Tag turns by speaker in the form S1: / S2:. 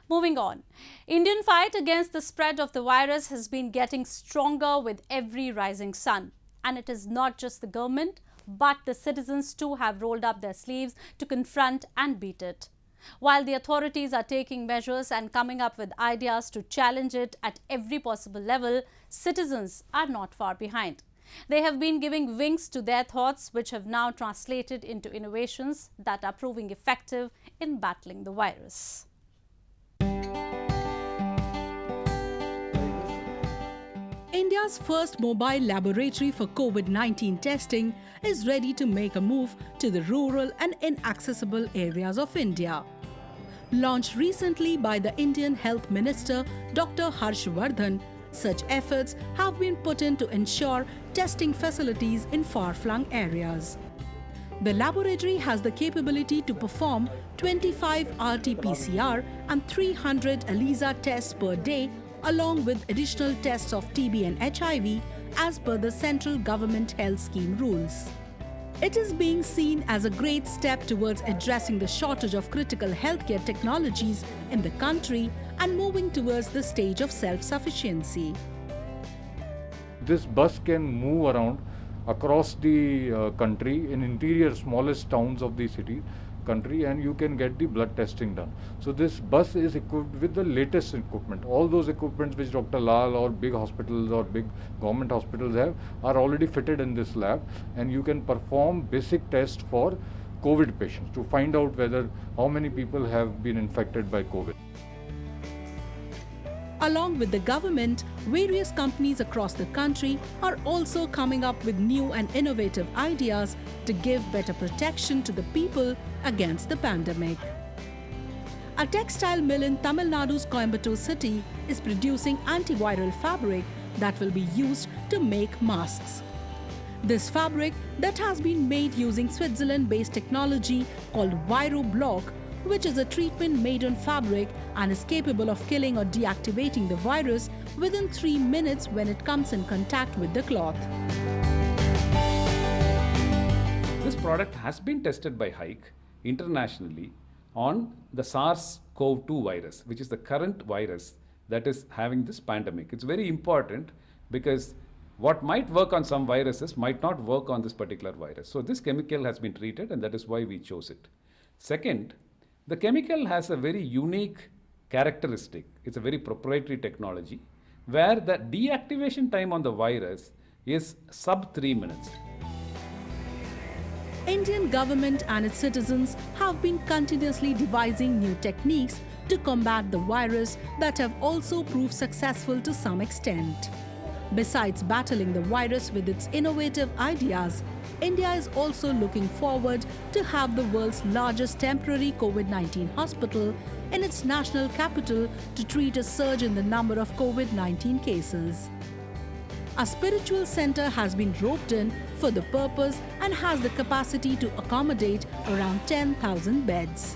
S1: Moving on, Indian fight against the spread of the virus has been getting stronger with every rising sun. And it is not just the government, but the citizens too have rolled up their sleeves to confront and beat it. While the authorities are taking measures and coming up with ideas to challenge it at every possible level, citizens are not far behind. They have been giving wings to their thoughts, which have now translated into innovations that are proving effective in battling the virus.
S2: India's first mobile laboratory for COVID-19 testing is ready to make a move to the rural and inaccessible areas of India. Launched recently by the Indian Health Minister Dr. Harsh Vardhan, such efforts have been put in to ensure testing facilities in far-flung areas. The laboratory has the capability to perform 25 RT-PCR and 300 ELISA tests per day, along with additional tests of TB and HIV as per the central government health scheme rules. It is being seen as a great step towards addressing the shortage of critical healthcare technologies in the country and moving towards the stage of self-sufficiency.
S3: This bus can move around across the country in interior smallest towns of the country, and you can get the blood testing done. So this bus is equipped with the latest equipment. All those equipments which Dr. Lal or big hospitals or big government hospitals have are already fitted in this lab, and you can perform basic tests for COVID patients to find out how many people have been infected by COVID.
S2: Along with the government, various companies across the country are also coming up with new and innovative ideas to give better protection to the people against the pandemic. A textile mill in Tamil Nadu's Coimbatore city is producing antiviral fabric that will be used to make masks. This fabric, that has been made using Switzerland-based technology called ViroBlock, which is a treatment made on fabric and is capable of killing or deactivating the virus within 3 minutes when it comes in contact with the cloth.
S4: This product has been tested by HIKE internationally on the SARS-CoV-2 virus, which is the current virus that is having this pandemic. It's very important because what might work on some viruses might not work on this particular virus. So this chemical has been treated, and that is why we chose it. Second, the chemical has a very unique characteristic. It's a very proprietary technology where the deactivation time on the virus is sub 3 minutes.
S2: Indian government and its citizens have been continuously devising new techniques to combat the virus that have also proved successful to some extent. Besides battling the virus with its innovative ideas, India is also looking forward to have the world's largest temporary COVID-19 hospital in its national capital to treat a surge in the number of COVID-19 cases. A spiritual center has been roped in for the purpose and has the capacity to accommodate around 10,000 beds.